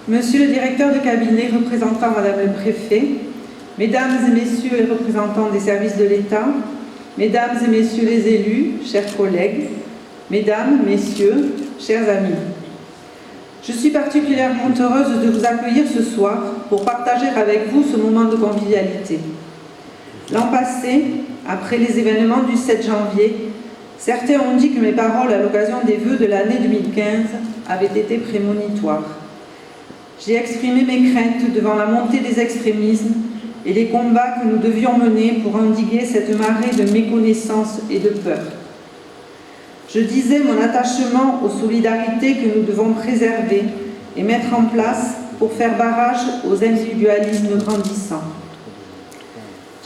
Monsieur le directeur de cabinet représentant Madame le Préfet, Mesdames et Messieurs les représentants des services de l'État, Mesdames et Messieurs les élus, chers collègues, Mesdames, Messieurs, chers amis. Je suis particulièrement heureuse de vous accueillir ce soir pour partager avec vous ce moment de convivialité. L'an passé, après les événements du 7 janvier, certains ont dit que mes paroles à l'occasion des vœux de l'année 2015 avaient été prémonitoires. J'ai exprimé mes craintes devant la montée des extrémismes et les combats que nous devions mener pour endiguer cette marée de méconnaissance et de peur. Je disais mon attachement aux solidarités que nous devons préserver et mettre en place pour faire barrage aux individualismes grandissants.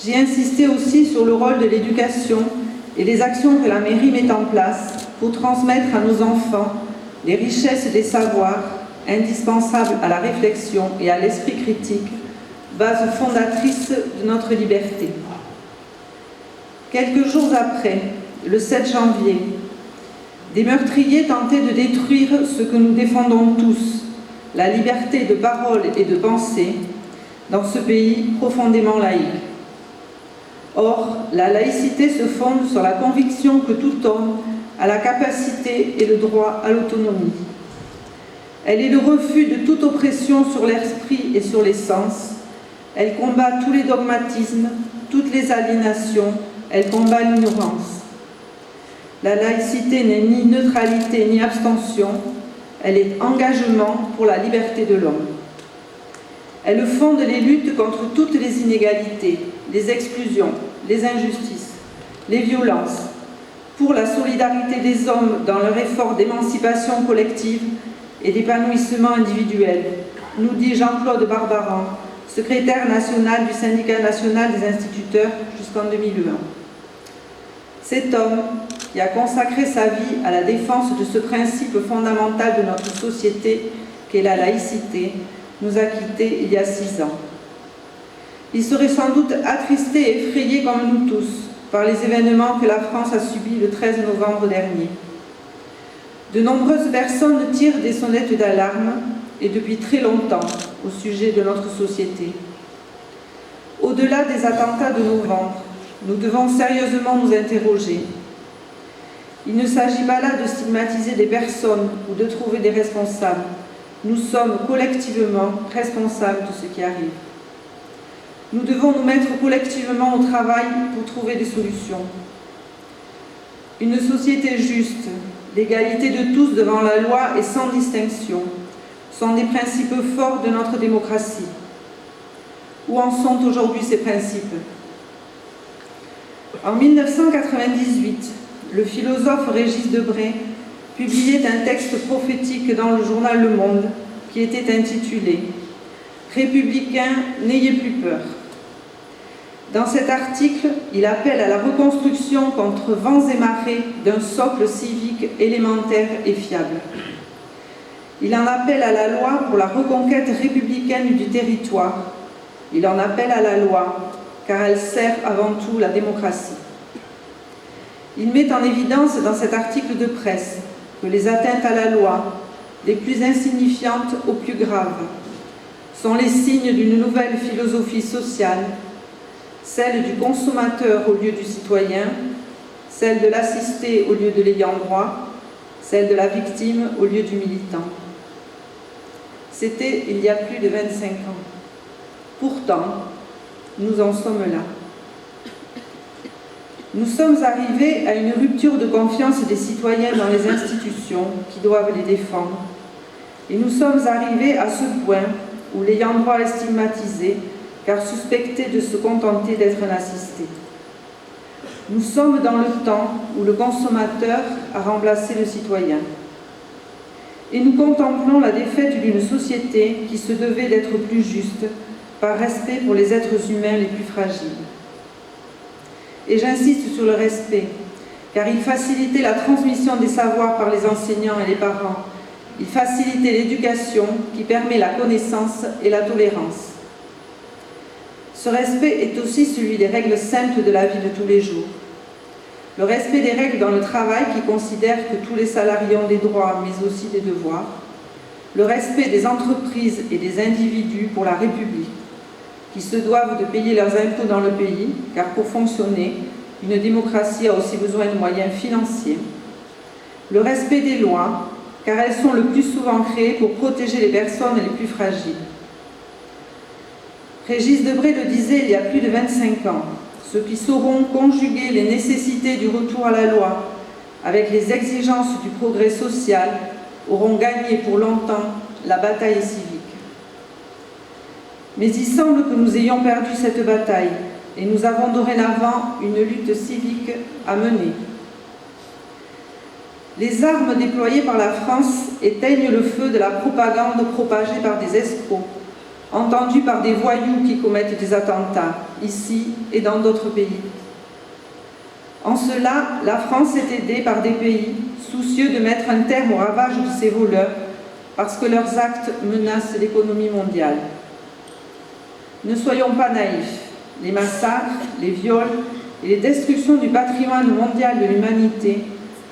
J'ai insisté aussi sur le rôle de l'éducation et les actions que la mairie met en place pour transmettre à nos enfants les richesses des savoirs indispensables à la réflexion et à l'esprit critique, base fondatrice de notre liberté. Quelques jours après, le 7 janvier, des meurtriers tentaient de détruire ce que nous défendons tous, la liberté de parole et de pensée, dans ce pays profondément laïque. Or, la laïcité se fonde sur la conviction que tout homme a la capacité et le droit à l'autonomie. Elle est le refus de toute oppression sur l'esprit et sur les sens. Elle combat tous les dogmatismes, toutes les aliénations, elle combat l'ignorance. La laïcité n'est ni neutralité ni abstention, elle est engagement pour la liberté de l'homme. Elle fonde les luttes contre toutes les inégalités, les exclusions, les injustices, les violences, pour la solidarité des hommes dans leur effort d'émancipation collective et d'épanouissement individuel, nous dit Jean-Claude Barbaran, secrétaire national du syndicat national des instituteurs jusqu'en 2001. Cet homme, qui a consacré sa vie à la défense de ce principe fondamental de notre société qu'est la laïcité, nous a quittés il y a 6 ans. Il serait sans doute attristé et effrayé comme nous tous par les événements que la France a subis le 13 novembre dernier. De nombreuses personnes tirent des sonnettes d'alarme, et depuis très longtemps, au sujet de notre société. Au-delà des attentats de novembre, nous devons sérieusement nous interroger. Il ne s'agit pas là de stigmatiser des personnes ou de trouver des responsables. Nous sommes collectivement responsables de ce qui arrive. Nous devons nous mettre collectivement au travail pour trouver des solutions. Une société juste, l'égalité de tous devant la loi et sans distinction, sont des principes forts de notre démocratie. Où en sont aujourd'hui ces principes? En 1998, le philosophe Régis Debray publiait un texte prophétique dans le journal Le Monde qui était intitulé « Républicains, n'ayez plus peur ». Dans cet article, il appelle à la reconstruction contre vents et marées d'un socle civique élémentaire et fiable. Il en appelle à la loi pour la reconquête républicaine du territoire. Il en appelle à la loi, car elle sert avant tout la démocratie. Il met en évidence dans cet article de presse que les atteintes à la loi, les plus insignifiantes aux plus graves, sont les signes d'une nouvelle philosophie sociale, celle du consommateur au lieu du citoyen, celle de l'assisté au lieu de l'ayant droit, celle de la victime au lieu du militant. C'était il y a plus de 25 ans. Pourtant, nous en sommes là. Nous sommes arrivés à une rupture de confiance des citoyens dans les institutions qui doivent les défendre. Et nous sommes arrivés à ce point où l'ayant droit est stigmatisé, car suspecté de se contenter d'être un assisté. Nous sommes dans le temps où le consommateur a remplacé le citoyen. Et nous contemplons la défaite d'une société qui se devait d'être plus juste, par respect pour les êtres humains les plus fragiles. Et j'insiste sur le respect, car il facilitait la transmission des savoirs par les enseignants et les parents. Il facilitait l'éducation qui permet la connaissance et la tolérance. Ce respect est aussi celui des règles simples de la vie de tous les jours. Le respect des règles dans le travail qui considère que tous les salariés ont des droits mais aussi des devoirs. le respect des entreprises et des individus pour la République, qui se doivent de payer leurs impôts dans le pays, car pour fonctionner, une démocratie a aussi besoin de moyens financiers. Le respect des lois, car elles sont le plus souvent créées pour protéger les personnes les plus fragiles. Régis Debray le disait il y a plus de 25 ans, ceux qui sauront conjuguer les nécessités du retour à la loi avec les exigences du progrès social auront gagné pour longtemps la bataille civique. Mais il semble que nous ayons perdu cette bataille et nous avons dorénavant une lutte civique à mener. Les armes déployées par la France éteignent le feu de la propagande propagée par des escrocs, entendus par des voyous qui commettent des attentats, ici et dans d'autres pays. En cela, la France est aidée par des pays soucieux de mettre un terme au ravage de ces voleurs parce que leurs actes menacent l'économie mondiale. Ne soyons pas naïfs. Les massacres, les viols et les destructions du patrimoine mondial de l'humanité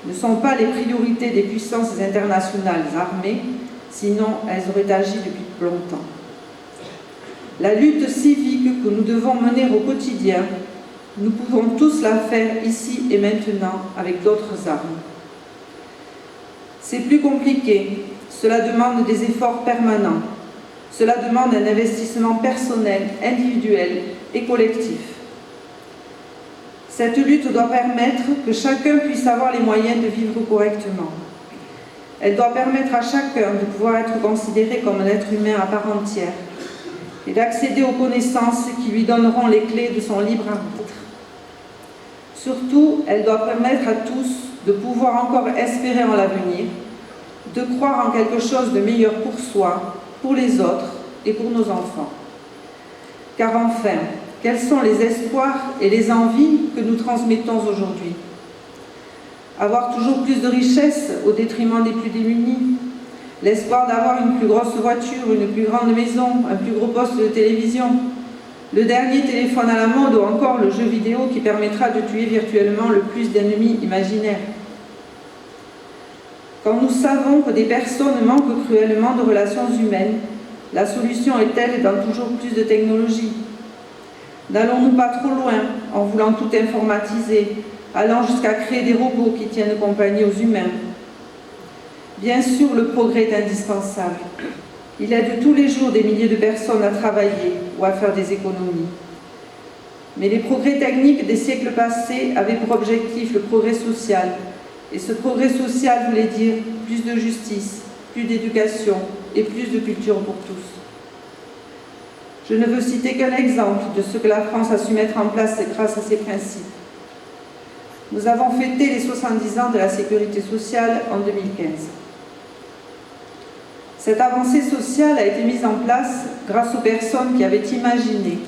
ne sont pas les priorités des puissances internationales armées, sinon elles auraient agi depuis longtemps. La lutte civique que nous devons mener au quotidien, nous pouvons tous la faire ici et maintenant avec d'autres armes. C'est plus compliqué, cela demande des efforts permanents, cela demande un investissement personnel, individuel et collectif. Cette lutte doit permettre que chacun puisse avoir les moyens de vivre correctement. Elle doit permettre à chacun de pouvoir être considéré comme un être humain à part entière et d'accéder aux connaissances qui lui donneront les clés de son libre arbitre. Surtout, elle doit permettre à tous de pouvoir encore espérer en l'avenir, de croire en quelque chose de meilleur pour soi, pour les autres et pour nos enfants. Car enfin, quels sont les espoirs et les envies que nous transmettons aujourd'hui? Avoir toujours plus de richesses au détriment des plus démunis, l'espoir d'avoir une plus grosse voiture, une plus grande maison, un plus gros poste de télévision, le dernier téléphone à la mode ou encore le jeu vidéo qui permettra de tuer virtuellement le plus d'ennemis imaginaires. Quand nous savons que des personnes manquent cruellement de relations humaines, la solution est-elle dans toujours plus de technologie? N'allons-nous pas trop loin en voulant tout informatiser, allant jusqu'à créer des robots qui tiennent compagnie aux humains? Bien sûr, le progrès est indispensable. Il aide tous les jours des milliers de personnes à travailler ou à faire des économies. Mais les progrès techniques des siècles passés avaient pour objectif le progrès social. Et ce progrès social voulait dire plus de justice, plus d'éducation et plus de culture pour tous. Je ne veux citer qu'un exemple de ce que la France a su mettre en place grâce à ces principes. Nous avons fêté les 70 ans de la sécurité sociale en 2015. Cette avancée sociale a été mise en place grâce aux personnes qui avaient imaginé,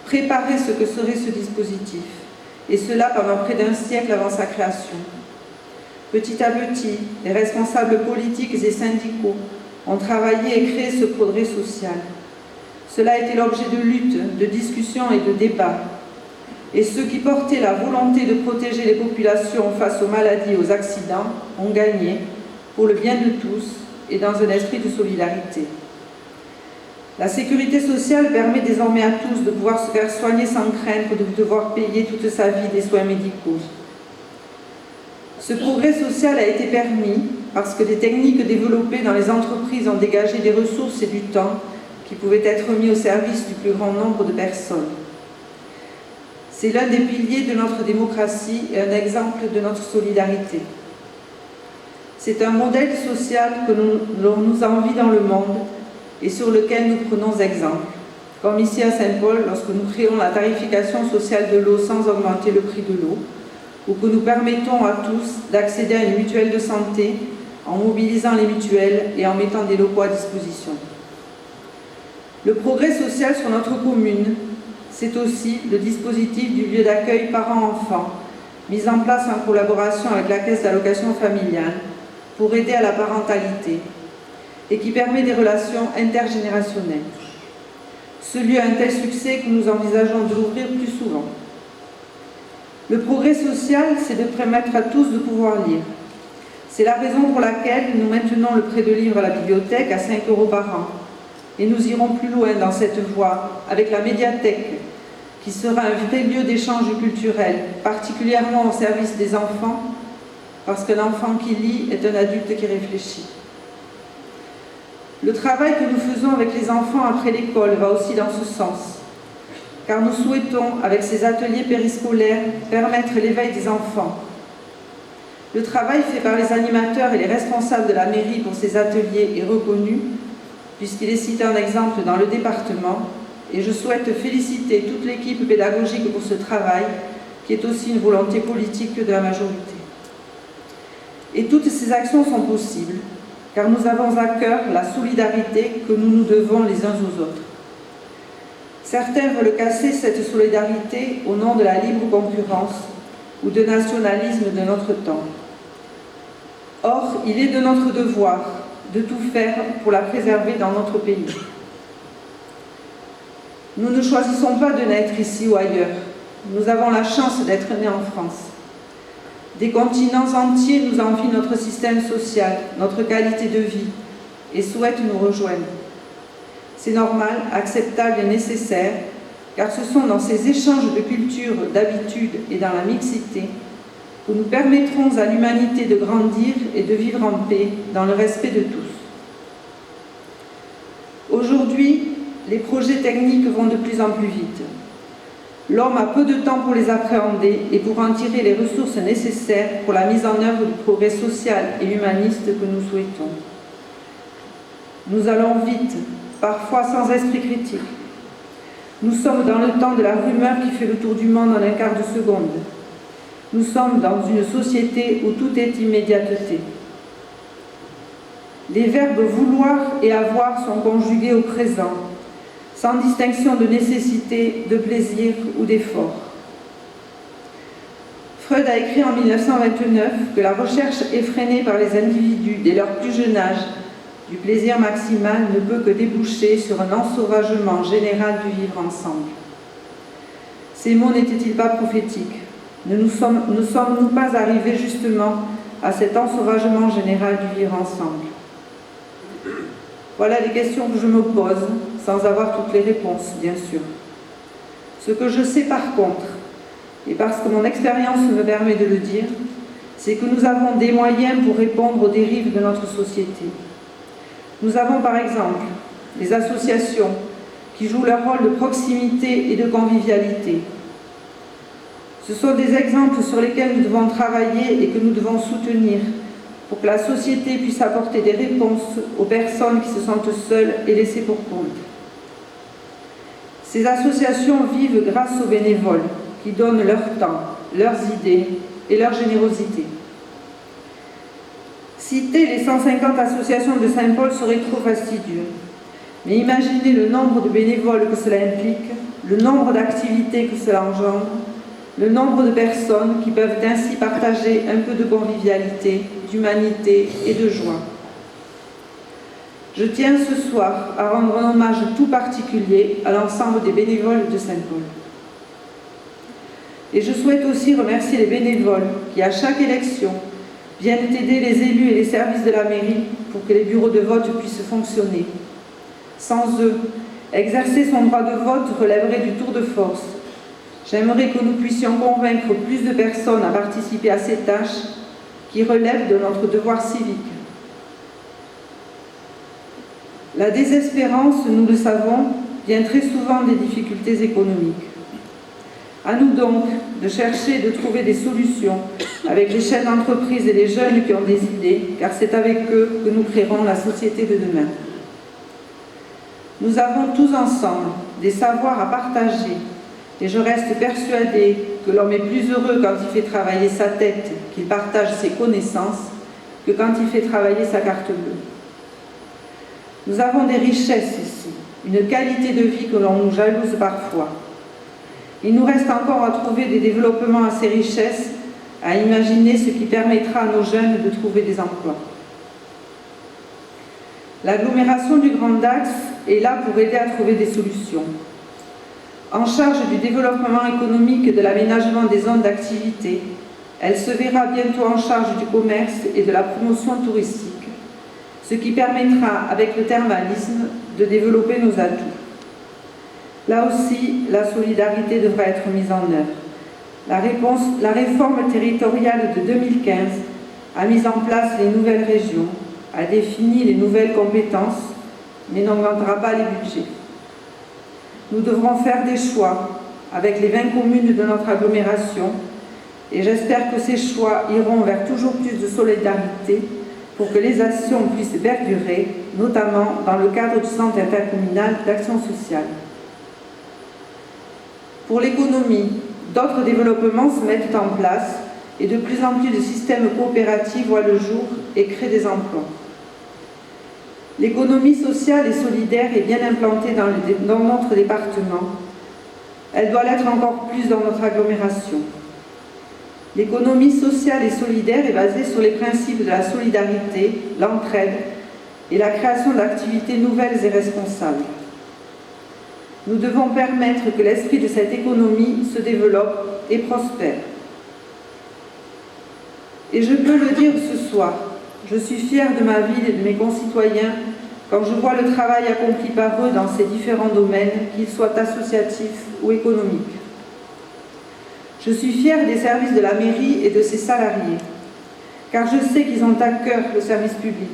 préparé ce que serait ce dispositif, et cela pendant près d'un siècle avant sa création. Petit à petit, les responsables politiques et syndicaux ont travaillé et créé ce progrès social. Cela a été l'objet de luttes, de discussions et de débats. Et ceux qui portaient la volonté de protéger les populations face aux maladies et aux accidents ont gagné, pour le bien de tous et dans un esprit de solidarité. La sécurité sociale permet désormais à tous de pouvoir se faire soigner sans craindre de devoir payer toute sa vie des soins médicaux. Ce progrès social a été permis parce que des techniques développées dans les entreprises ont dégagé des ressources et du temps qui pouvaient être mis au service du plus grand nombre de personnes. C'est l'un des piliers de notre démocratie et un exemple de notre solidarité. C'est un modèle social que l'on nous envie dans le monde et sur lequel nous prenons exemple, comme ici à Saint-Paul lorsque nous créons la tarification sociale de l'eau sans augmenter le prix de l'eau, ou que nous permettons à tous d'accéder à une mutuelle de santé en mobilisant les mutuelles et en mettant des locaux à disposition. Le progrès social sur notre commune, c'est aussi le dispositif du lieu d'accueil parents-enfants, mis en place en collaboration avec la Caisse d'allocation familiale pour aider à la parentalité et qui permet des relations intergénérationnelles. Ce lieu a un tel succès que nous envisageons de l'ouvrir plus souvent. Le progrès social, c'est de permettre à tous de pouvoir lire. C'est la raison pour laquelle nous maintenons le prêt de livres à la bibliothèque à 5 € par an. Et nous irons plus loin dans cette voie avec la médiathèque, qui sera un vrai lieu d'échange culturel, particulièrement au service des enfants, parce qu'un enfant qui lit est un adulte qui réfléchit. Le travail que nous faisons avec les enfants après l'école va aussi dans ce sens, car nous souhaitons, avec ces ateliers périscolaires, permettre l'éveil des enfants. Le travail fait par les animateurs et les responsables de la mairie pour ces ateliers est reconnu, puisqu'il est cité en exemple dans le département, et je souhaite féliciter toute l'équipe pédagogique pour ce travail, qui est aussi une volonté politique de la majorité. Et toutes ces actions sont possibles, car nous avons à cœur la solidarité que nous nous devons les uns aux autres. Certains veulent casser cette solidarité au nom de la libre concurrence ou de nationalisme de notre temps. Or, il est de notre devoir de tout faire pour la préserver dans notre pays. Nous ne choisissons pas de naître ici ou ailleurs. Nous avons la chance d'être nés en France. Des continents entiers nous envient notre système social, notre qualité de vie, et souhaitent nous rejoindre. C'est normal, acceptable et nécessaire, car ce sont dans ces échanges de culture, d'habitudes et dans la mixité que nous permettrons à l'humanité de grandir et de vivre en paix dans le respect de tous. Aujourd'hui, les projets techniques vont de plus en plus vite. L'homme a peu de temps pour les appréhender et pour en tirer les ressources nécessaires pour la mise en œuvre du progrès social et humaniste que nous souhaitons. Nous allons vite, parfois sans esprit critique. Nous sommes dans le temps de la rumeur qui fait le tour du monde en un quart de seconde. Nous sommes dans une société où tout est immédiateté. Les verbes vouloir et avoir sont conjugués au présent, sans distinction de nécessité, de plaisir ou d'effort. Freud a écrit en 1929 que la recherche effrénée par les individus dès leur plus jeune âge du plaisir maximal ne peut que déboucher sur un ensauvagement général du vivre ensemble. Ces mots n'étaient-ils pas prophétiques? Ne sommes-nous pas arrivés justement à cet ensauvagement général du vivre ensemble? Voilà les questions que je me pose, sans avoir toutes les réponses, bien sûr. Ce que je sais par contre, et parce que mon expérience me permet de le dire, c'est que nous avons des moyens pour répondre aux dérives de notre société. Nous avons par exemple des associations qui jouent leur rôle de proximité et de convivialité. Ce sont des exemples sur lesquels nous devons travailler et que nous devons soutenir pour que la société puisse apporter des réponses aux personnes qui se sentent seules et laissées pour compte. Ces associations vivent grâce aux bénévoles qui donnent leur temps, leurs idées et leur générosité. Citer les 150 associations de Saint-Paul serait trop fastidieux, mais imaginez le nombre de bénévoles que cela implique, le nombre d'activités que cela engendre, le nombre de personnes qui peuvent ainsi partager un peu de convivialité, d'humanité et de joie. Je tiens ce soir à rendre un hommage tout particulier à l'ensemble des bénévoles de Saint-Paul. Et je souhaite aussi remercier les bénévoles qui, à chaque élection, viennent aider les élus et les services de la mairie pour que les bureaux de vote puissent fonctionner. Sans eux, exercer son droit de vote relèverait du tour de force. J'aimerais que nous puissions convaincre plus de personnes à participer à ces tâches qui relèvent de notre devoir civique. La désespérance, nous le savons, vient très souvent des difficultés économiques. À nous donc de chercher et de trouver des solutions avec les chefs d'entreprise et les jeunes qui ont des idées, car c'est avec eux que nous créerons la société de demain. Nous avons tous ensemble des savoirs à partager et je reste persuadée que l'homme est plus heureux quand il fait travailler sa tête, qu'il partage ses connaissances, que quand il fait travailler sa carte bleue. Nous avons des richesses ici, une qualité de vie que l'on nous jalouse parfois. Il nous reste encore à trouver des développements à ces richesses, à imaginer ce qui permettra à nos jeunes de trouver des emplois. L'agglomération du Grand Dax est là pour aider à trouver des solutions. En charge du développement économique et de l'aménagement des zones d'activité, Elle se verra bientôt en charge du commerce et de la promotion touristique, ce qui permettra, avec le thermalisme, de développer nos atouts. Là aussi, la solidarité devra être mise en œuvre. La réforme territoriale de 2015 a mis en place les nouvelles régions, a défini les nouvelles compétences, mais n'augmentera pas les budgets. Nous devrons faire des choix avec les 20 communes de notre agglomération et j'espère que ces choix iront vers toujours plus de solidarité pour que les actions puissent perdurer, notamment dans le cadre du Centre intercommunal d'action sociale. Pour l'économie, d'autres développements se mettent en place et de plus en plus de systèmes coopératifs voient le jour et créent des emplois. L'économie sociale et solidaire est bien implantée dans notre département. Elle doit l'être encore plus dans notre agglomération. L'économie sociale et solidaire est basée sur les principes de la solidarité, l'entraide et la création d'activités nouvelles et responsables. Nous devons permettre que l'esprit de cette économie se développe et prospère. Et je peux le dire ce soir, je suis fière de ma ville et de mes concitoyens quand je vois le travail accompli par eux dans ces différents domaines, qu'ils soient associatifs ou économiques. Je suis fière des services de la mairie et de ses salariés, car je sais qu'ils ont à cœur le service public.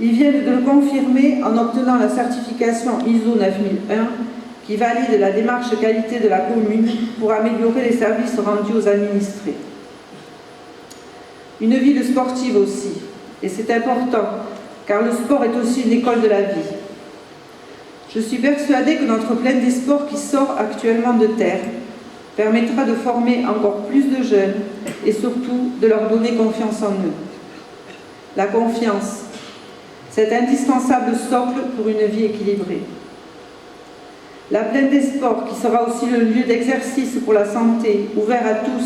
Ils viennent de le confirmer en obtenant la certification ISO 9001 qui valide la démarche qualité de la commune pour améliorer les services rendus aux administrés. Une ville sportive aussi, et c'est important, car le sport est aussi une école de la vie. Je suis persuadée que notre plaine des sports qui sort actuellement de terre permettra de former encore plus de jeunes et surtout de leur donner confiance en eux. La confiance, c'est indispensable socle pour une vie équilibrée. La plaine des sports qui sera aussi le lieu d'exercice pour la santé, ouvert à tous,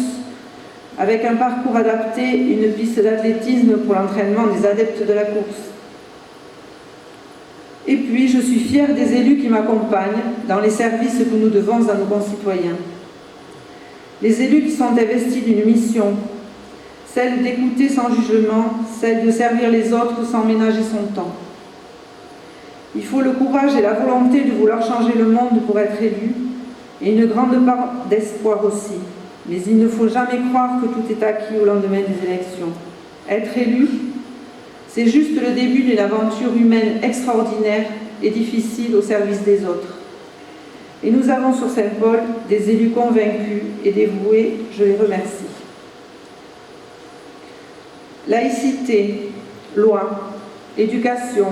avec un parcours adapté, une piste d'athlétisme pour l'entraînement des adeptes de la course. Et puis, je suis fière des élus qui m'accompagnent dans les services que nous devons à nos concitoyens. Les élus qui sont investis d'une mission, celle d'écouter sans jugement, celle de servir les autres sans ménager son temps. Il faut le courage et la volonté de vouloir changer le monde pour être élu, et une grande part d'espoir aussi. Mais il ne faut jamais croire que tout est acquis au lendemain des élections. Être élu, c'est juste le début d'une aventure humaine extraordinaire et difficile au service des autres. Et nous avons sur Saint-Paul des élus convaincus et dévoués, je les remercie. Laïcité, loi, éducation,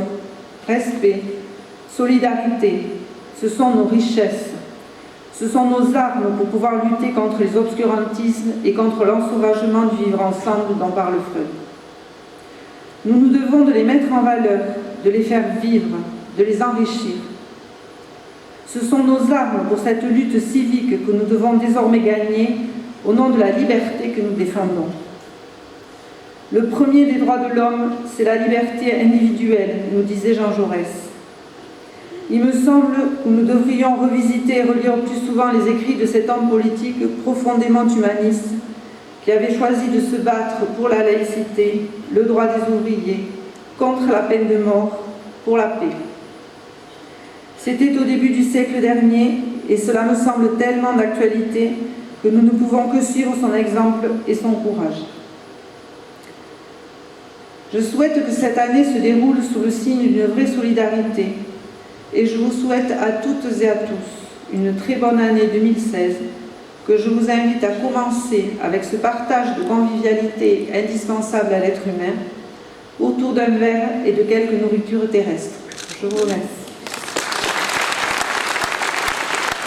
respect, solidarité, ce sont nos richesses. Ce sont nos armes pour pouvoir lutter contre les obscurantismes et contre l'ensauvagement du vivre ensemble dont parle Freud. Nous nous devons de les mettre en valeur, de les faire vivre, de les enrichir. Ce sont nos armes pour cette lutte civique que nous devons désormais gagner au nom de la liberté que nous défendons. Le premier des droits de l'homme, c'est la liberté individuelle, nous disait Jean Jaurès. Il me semble que nous devrions revisiter et relire plus souvent les écrits de cet homme politique profondément humaniste qui avait choisi de se battre pour la laïcité, le droit des ouvriers, contre la peine de mort, pour la paix. C'était au début du siècle dernier et cela me semble tellement d'actualité que nous ne pouvons que suivre son exemple et son courage. Je souhaite que cette année se déroule sous le signe d'une vraie solidarité et je vous souhaite à toutes et à tous une très bonne année 2016 que je vous invite à commencer avec ce partage de convivialité indispensable à l'être humain autour d'un verre et de quelques nourritures terrestres. Je vous remercie.